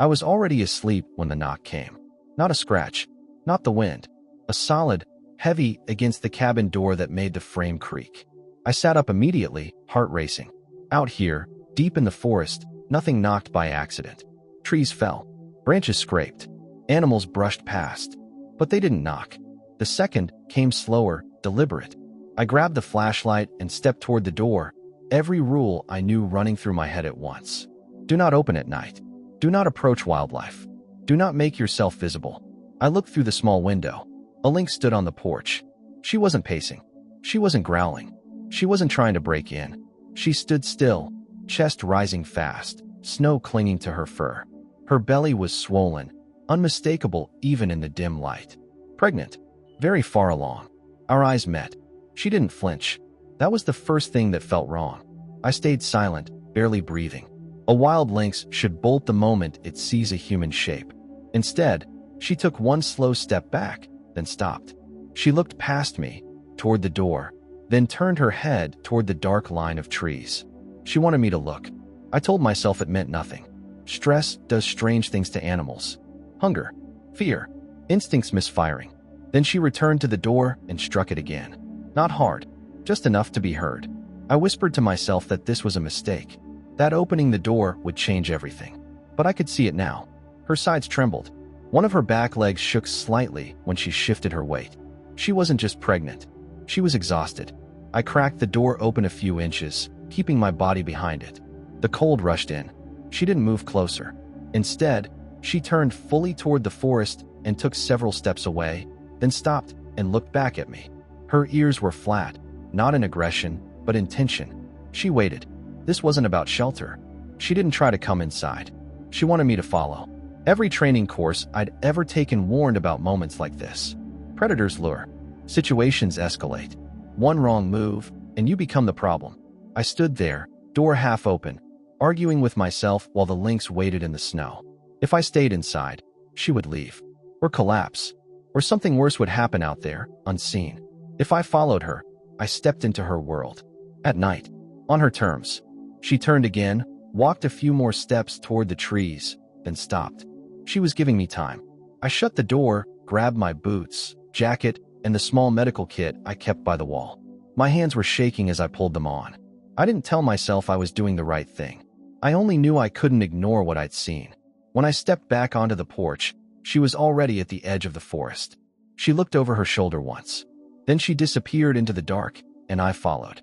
I was already asleep when the knock came. Not a scratch, not the wind. A solid, heavy against the cabin door that made the frame creak. I sat up immediately, heart racing. Out here, deep in the forest, nothing knocked by accident. Trees fell. Branches scraped. Animals brushed past. But they didn't knock. The second came slower, deliberate. I grabbed the flashlight and stepped toward the door, every rule I knew running through my head at once. Do not open at night. Do not approach wildlife. Do not make yourself visible. I looked through the small window. A lynx stood on the porch. She wasn't pacing. She wasn't growling. She wasn't trying to break in. She stood still, chest rising fast, snow clinging to her fur. Her belly was swollen, unmistakable even in the dim light. Pregnant, very far along. Our eyes met. She didn't flinch. That was the first thing that felt wrong. I stayed silent, barely breathing. A wild lynx should bolt the moment it sees a human shape. Instead, she took one slow step back, then stopped. She looked past me, toward the door, then turned her head toward the dark line of trees. She wanted me to look. I told myself it meant nothing. Stress does strange things to animals. Hunger, fear, instincts misfiring. Then she returned to the door and struck it again. Not hard, just enough to be heard. I whispered to myself that this was a mistake, that opening the door would change everything. But I could see it now. Her sides trembled. One of her back legs shook slightly when she shifted her weight. She wasn't just pregnant. She was exhausted. I cracked the door open a few inches, keeping my body behind it. The cold rushed in. She didn't move closer. Instead, she turned fully toward the forest and took several steps away, then stopped and looked back at me. Her ears were flat, not in aggression, but in tension. She waited. This wasn't about shelter. She didn't try to come inside. She wanted me to follow. Every training course I'd ever taken warned about moments like this. Predators lure. Situations escalate. One wrong move, and you become the problem. I stood there, door half open, arguing with myself while the lynx waited in the snow. If I stayed inside, she would leave. Or collapse. Or something worse would happen out there, unseen. If I followed her, I stepped into her world. At night. On her terms. She turned again, walked a few more steps toward the trees, then stopped. She was giving me time. I shut the door, grabbed my boots, jacket, and the small medical kit I kept by the wall. My hands were shaking as I pulled them on. I didn't tell myself I was doing the right thing. I only knew I couldn't ignore what I'd seen. When I stepped back onto the porch, she was already at the edge of the forest. She looked over her shoulder once. Then she disappeared into the dark, and I followed.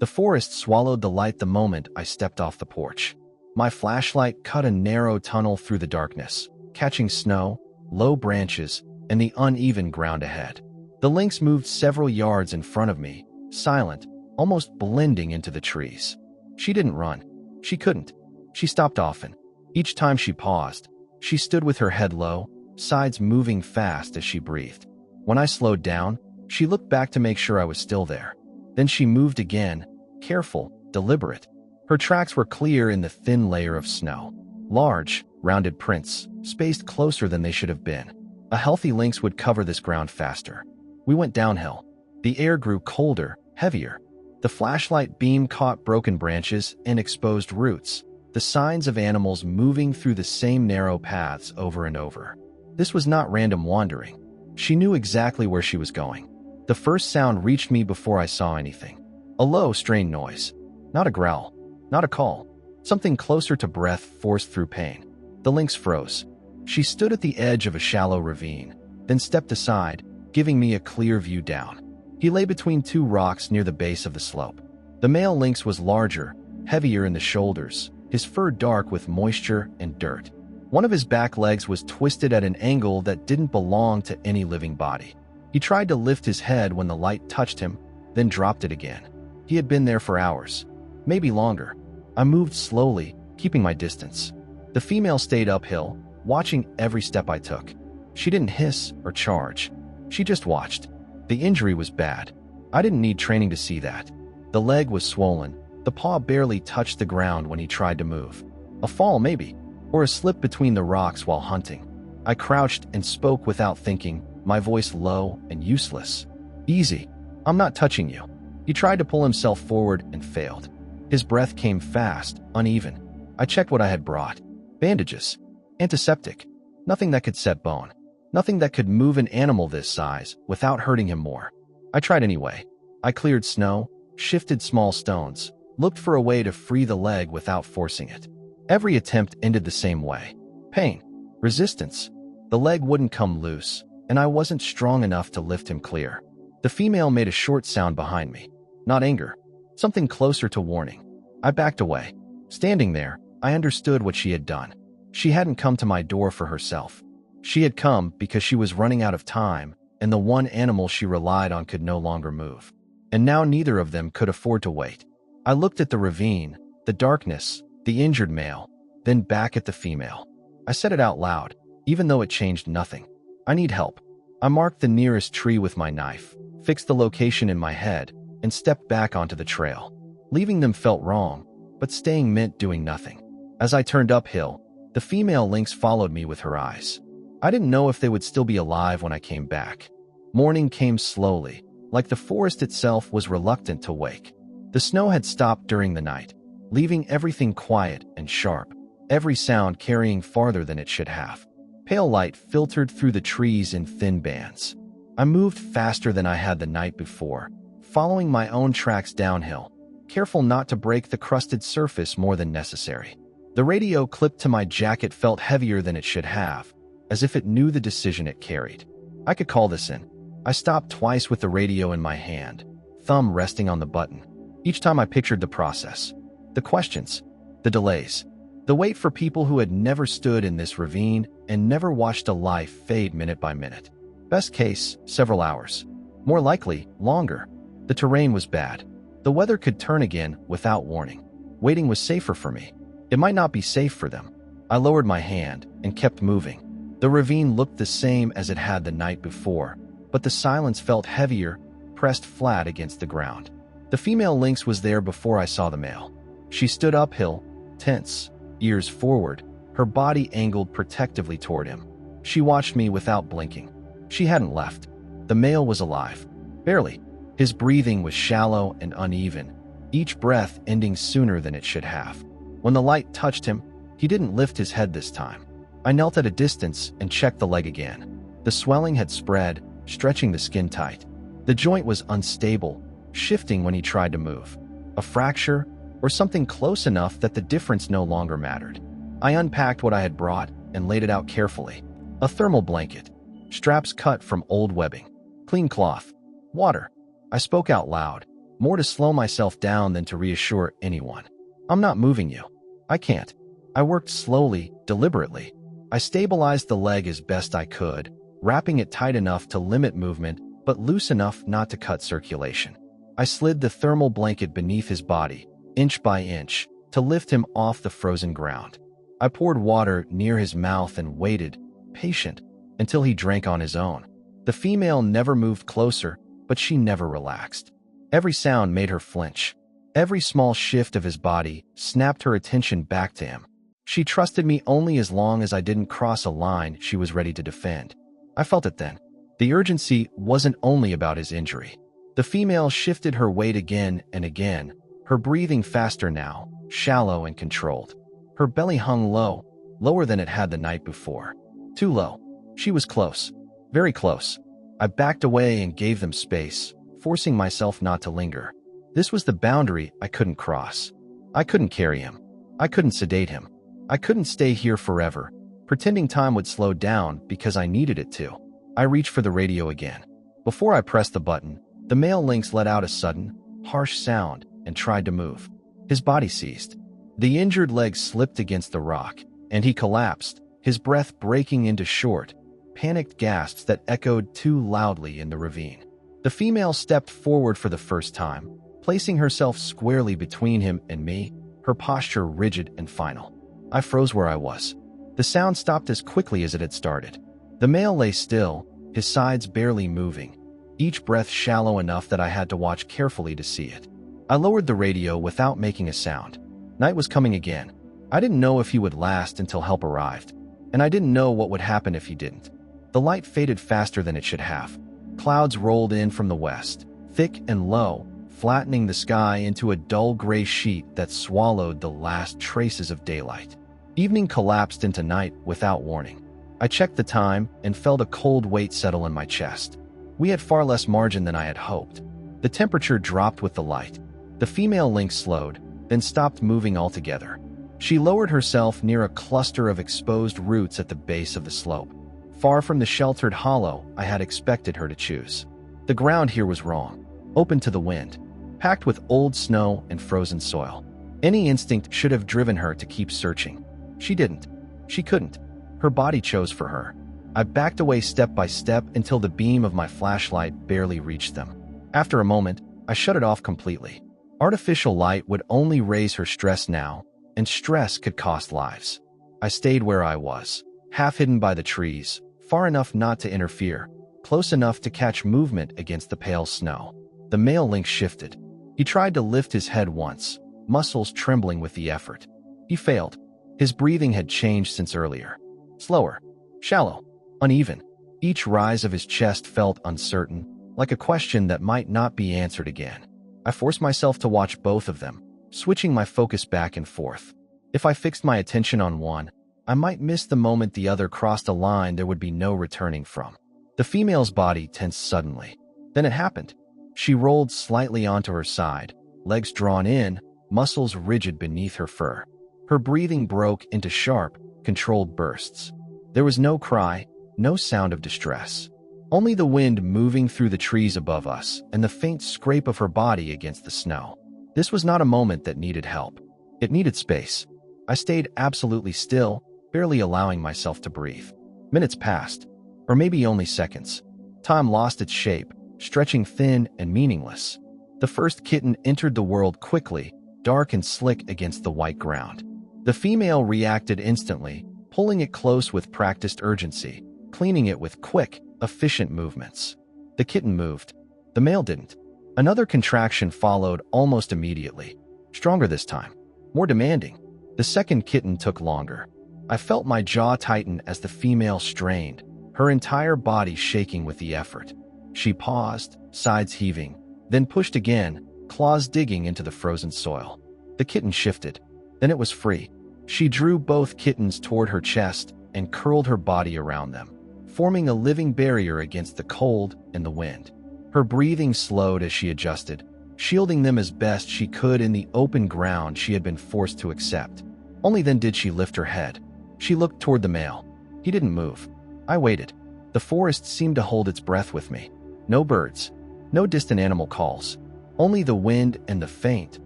The forest swallowed the light the moment I stepped off the porch. My flashlight cut a narrow tunnel through the darkness, catching snow, low branches, and the uneven ground ahead. The lynx moved several yards in front of me, silent, almost blending into the trees. She didn't run. She couldn't. She stopped often. Each time she paused, she stood with her head low, sides moving fast as she breathed. When I slowed down, she looked back to make sure I was still there. Then she moved again, careful, deliberate. Her tracks were clear in the thin layer of snow. Large, rounded prints, spaced closer than they should have been. A healthy lynx would cover this ground faster. We went downhill. The air grew colder, heavier. The flashlight beam caught broken branches and exposed roots, the signs of animals moving through the same narrow paths over and over. This was not random wandering. She knew exactly where she was going. The first sound reached me before I saw anything. A low, strained noise. Not a growl. Not a call. Something closer to breath forced through pain. The lynx froze. She stood at the edge of a shallow ravine, then stepped aside, giving me a clear view down. He lay between two rocks near the base of the slope. The male lynx was larger, heavier in the shoulders, his fur dark with moisture and dirt. One of his back legs was twisted at an angle that didn't belong to any living body. He tried to lift his head when the light touched him, then dropped it again. He had been there for hours, maybe longer. I moved slowly, keeping my distance. The female stayed uphill, watching every step I took. She didn't hiss or charge. She just watched. The injury was bad. I didn't need training to see that. The leg was swollen. The paw barely touched the ground when he tried to move. A fall, maybe, or a slip between the rocks while hunting. I crouched and spoke without thinking, my voice low and useless. Easy. I'm not touching you. He tried to pull himself forward and failed. His breath came fast, uneven. I checked what I had brought. Bandages. Antiseptic. Nothing that could set bone. Nothing that could move an animal this size without hurting him more. I tried anyway. I cleared snow, shifted small stones, looked for a way to free the leg without forcing it. Every attempt ended the same way. Pain. Resistance. The leg wouldn't come loose, and I wasn't strong enough to lift him clear. The female made a short sound behind me. Not anger. Something closer to warning. I backed away. Standing there, I understood what she had done. She hadn't come to my door for herself. She had come because she was running out of time, and the one animal she relied on could no longer move. And now neither of them could afford to wait. I looked at the ravine, the darkness, the injured male, then back at the female. I said it out loud, even though it changed nothing. I need help. I marked the nearest tree with my knife, fixed the location in my head, and stepped back onto the trail. Leaving them felt wrong, but staying meant doing nothing. As I turned uphill, the female lynx followed me with her eyes. I didn't know if they would still be alive when I came back. Morning came slowly, like the forest itself was reluctant to wake. The snow had stopped during the night, leaving everything quiet and sharp, every sound carrying farther than it should have. Pale light filtered through the trees in thin bands. I moved faster than I had the night before, following my own tracks downhill, careful not to break the crusted surface more than necessary. The radio clipped to my jacket felt heavier than it should have, as if it knew the decision it carried. I could call this in. I stopped twice with the radio in my hand, thumb resting on the button. Each time I pictured the process, the questions, the delays, the wait for people who had never stood in this ravine and never watched a life fade minute by minute. Best case, several hours. More likely, longer. The terrain was bad. The weather could turn again without warning. Waiting was safer for me. It might not be safe for them. I lowered my hand and kept moving. The ravine looked the same as it had the night before, but the silence felt heavier, pressed flat against the ground. The female lynx was there before I saw the male. She stood uphill, tense, ears forward, her body angled protectively toward him. She watched me without blinking. She hadn't left. The male was alive. Barely. His breathing was shallow and uneven, each breath ending sooner than it should have. When the light touched him, he didn't lift his head this time. I knelt at a distance and checked the leg again. The swelling had spread, stretching the skin tight. The joint was unstable, shifting when he tried to move. A fracture, or something close enough that the difference no longer mattered. I unpacked what I had brought and laid it out carefully. A thermal blanket, straps cut from old webbing, clean cloth, water. I spoke out loud, more to slow myself down than to reassure anyone. I'm not moving you. I can't. I worked slowly, deliberately. I stabilized the leg as best I could, wrapping it tight enough to limit movement, but loose enough not to cut circulation. I slid the thermal blanket beneath his body, inch by inch, to lift him off the frozen ground. I poured water near his mouth and waited, patient, until he drank on his own. The female never moved closer, but she never relaxed. Every sound made her flinch. Every small shift of his body snapped her attention back to him. She trusted me only as long as I didn't cross a line she was ready to defend. I felt it then. The urgency wasn't only about his injury. The female shifted her weight again and again, her breathing faster now, shallow and controlled. Her belly hung low, lower than it had the night before. Too low. She was close. Very close. I backed away and gave them space, forcing myself not to linger. This was the boundary I couldn't cross. I couldn't carry him. I couldn't sedate him. I couldn't stay here forever, pretending time would slow down because I needed it to. I reached for the radio again. Before I pressed the button, the male lynx let out a sudden, harsh sound and tried to move. His body seized. The injured leg slipped against the rock, and he collapsed, his breath breaking into short, panicked gasps that echoed too loudly in the ravine. The female stepped forward for the first time, placing herself squarely between him and me, her posture rigid and final. I froze where I was. The sound stopped as quickly as it had started. The male lay still, his sides barely moving, each breath shallow enough that I had to watch carefully to see it. I lowered the radio without making a sound. Night was coming again. I didn't know if he would last until help arrived, and I didn't know what would happen if he didn't. The light faded faster than it should have. Clouds rolled in from the west, thick and low, flattening the sky into a dull gray sheet that swallowed the last traces of daylight. Evening collapsed into night without warning. I checked the time and felt a cold weight settle in my chest. We had far less margin than I had hoped. The temperature dropped with the light. The female lynx slowed, then stopped moving altogether. She lowered herself near a cluster of exposed roots at the base of the slope, far from the sheltered hollow I had expected her to choose. The ground here was wrong, open to the wind, packed with old snow and frozen soil. Any instinct should have driven her to keep searching. She didn't. She couldn't. Her body chose for her. I backed away step by step until the beam of my flashlight barely reached them. After a moment, I shut it off completely. Artificial light would only raise her stress now, and stress could cost lives. I stayed where I was, half hidden by the trees, far enough not to interfere, close enough to catch movement against the pale snow. The male lynx shifted. He tried to lift his head once, muscles trembling with the effort. He failed. His breathing had changed since earlier. Slower, shallow, uneven. Each rise of his chest felt uncertain, like a question that might not be answered again. I forced myself to watch both of them, switching my focus back and forth. If I fixed my attention on one, I might miss the moment the other crossed a line there would be no returning from. The female's body tensed suddenly. Then it happened. She rolled slightly onto her side, legs drawn in, muscles rigid beneath her fur. Her breathing broke into sharp, controlled bursts. There was no cry, no sound of distress. Only the wind moving through the trees above us and the faint scrape of her body against the snow. This was not a moment that needed help. It needed space. I stayed absolutely still, barely allowing myself to breathe. Minutes passed, or maybe only seconds. Time lost its shape, stretching thin and meaningless. The first kitten entered the world quickly, dark and slick against the white ground. The female reacted instantly, pulling it close with practiced urgency, cleaning it with quick, efficient movements. The kitten moved. The male didn't. Another contraction followed almost immediately. Stronger this time. More demanding. The second kitten took longer. I felt my jaw tighten as the female strained, her entire body shaking with the effort. She paused, sides heaving, then pushed again, claws digging into the frozen soil. The kitten shifted. Then it was free. She drew both kittens toward her chest and curled her body around them, forming a living barrier against the cold and the wind. Her breathing slowed as she adjusted, shielding them as best she could in the open ground she had been forced to accept. Only then did she lift her head. She looked toward the male. He didn't move. I waited. The forest seemed to hold its breath with me. No birds, no distant animal calls, only the wind and the faint,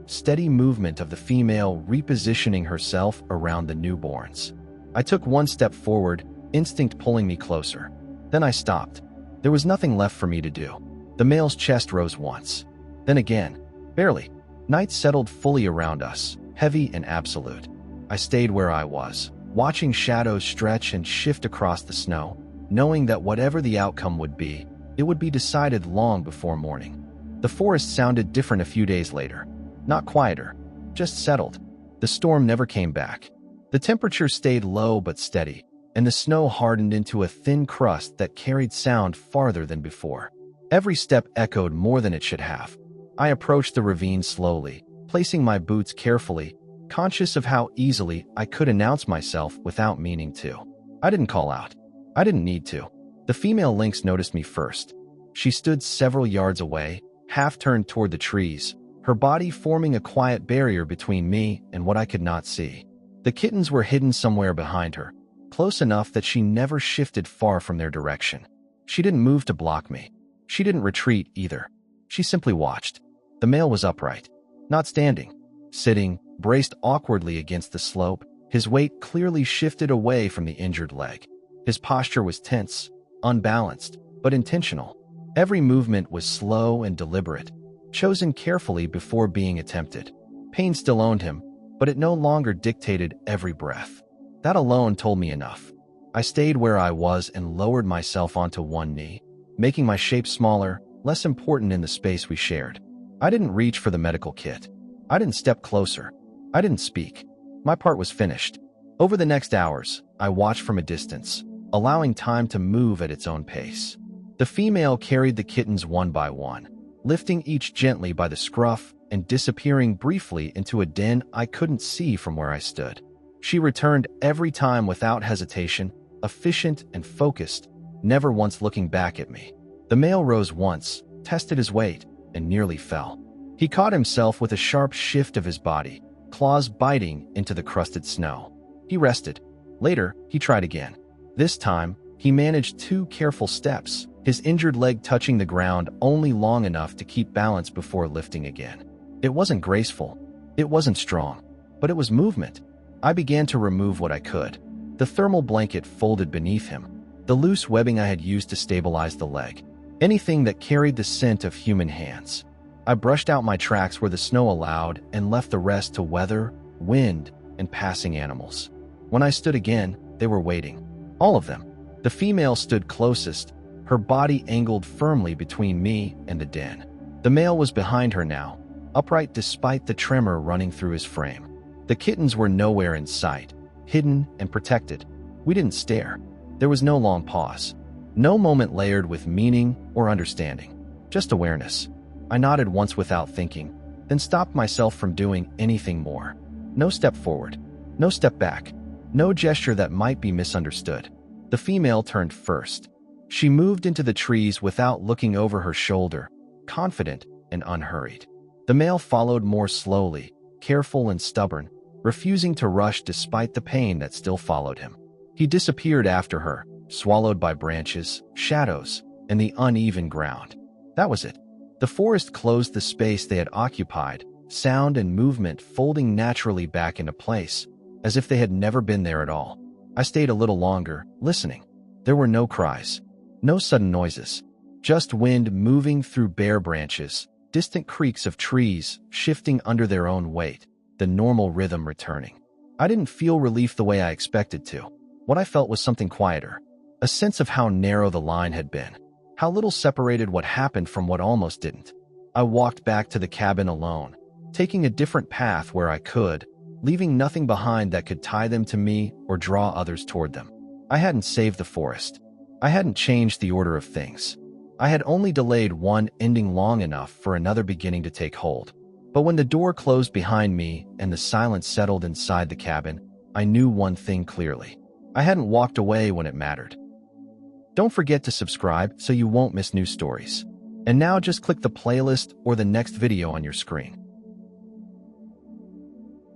steady movement of the female repositioning herself around the newborns. I took one step forward, instinct pulling me closer. Then I stopped. There was nothing left for me to do. The male's chest rose once. Then again. Barely. Night settled fully around us, heavy and absolute. I stayed where I was, watching shadows stretch and shift across the snow, knowing that whatever the outcome would be, it would be decided long before morning. The forest sounded different a few days later. Not quieter, just settled. The storm never came back. The temperature stayed low but steady, and the snow hardened into a thin crust that carried sound farther than before. Every step echoed more than it should have. I approached the ravine slowly, placing my boots carefully, conscious of how easily I could announce myself without meaning to. I didn't call out. I didn't need to. The female lynx noticed me first. She stood several yards away, half turned toward the trees, her body forming a quiet barrier between me and what I could not see. The kittens were hidden somewhere behind her, close enough that she never shifted far from their direction. She didn't move to block me. She didn't retreat either. She simply watched. The male was upright, not standing, sitting, braced awkwardly against the slope, his weight clearly shifted away from the injured leg. His posture was tense, unbalanced, but intentional. Every movement was slow and deliberate, chosen carefully before being attempted. Pain still owned him, but it no longer dictated every breath. That alone told me enough. I stayed where I was and lowered myself onto one knee, making my shape smaller, less important in the space we shared. I didn't reach for the medical kit. I didn't step closer. I didn't speak. My part was finished. Over the next hours, I watched from a distance, allowing time to move at its own pace. The female carried the kittens one by one, lifting each gently by the scruff and disappearing briefly into a den I couldn't see from where I stood. She returned every time without hesitation, efficient and focused, never once looking back at me. The male rose once, tested his weight, and nearly fell. He caught himself with a sharp shift of his body, claws biting into the crusted snow. He rested. Later, he tried again. This time, he managed 2 careful steps, his injured leg touching the ground only long enough to keep balance before lifting again. It wasn't graceful. It wasn't strong. But it was movement. I began to remove what I could. The thermal blanket folded beneath him, the loose webbing I had used to stabilize the leg, anything that carried the scent of human hands. I brushed out my tracks where the snow allowed and left the rest to weather, wind, and passing animals. When I stood again, they were waiting. All of them. The female stood closest, her body angled firmly between me and the den. The male was behind her now, upright despite the tremor running through his frame. The kittens were nowhere in sight, hidden and protected. We didn't stare. There was no long pause. No moment layered with meaning or understanding. Just awareness. I nodded once without thinking, then stopped myself from doing anything more. No step forward. No step back. No gesture that might be misunderstood. The female turned first. She moved into the trees without looking over her shoulder, confident and unhurried. The male followed more slowly, careful and stubborn, refusing to rush despite the pain that still followed him. He disappeared after her, swallowed by branches, shadows, and the uneven ground. That was it. The forest closed the space they had occupied, sound and movement folding naturally back into place, as if they had never been there at all. I stayed a little longer, listening. There were no cries, no sudden noises, just wind moving through bare branches, distant creaks of trees shifting under their own weight, the normal rhythm returning. I didn't feel relief the way I expected to. What I felt was something quieter, a sense of how narrow the line had been, how little separated what happened from what almost didn't. I walked back to the cabin alone, taking a different path where I could, leaving nothing behind that could tie them to me or draw others toward them. I hadn't saved the forest. I hadn't changed the order of things. I had only delayed one ending long enough for another beginning to take hold. But when the door closed behind me and the silence settled inside the cabin, I knew one thing clearly. I hadn't walked away when it mattered. Don't forget to subscribe so you won't miss new stories. And now just click the playlist or the next video on your screen.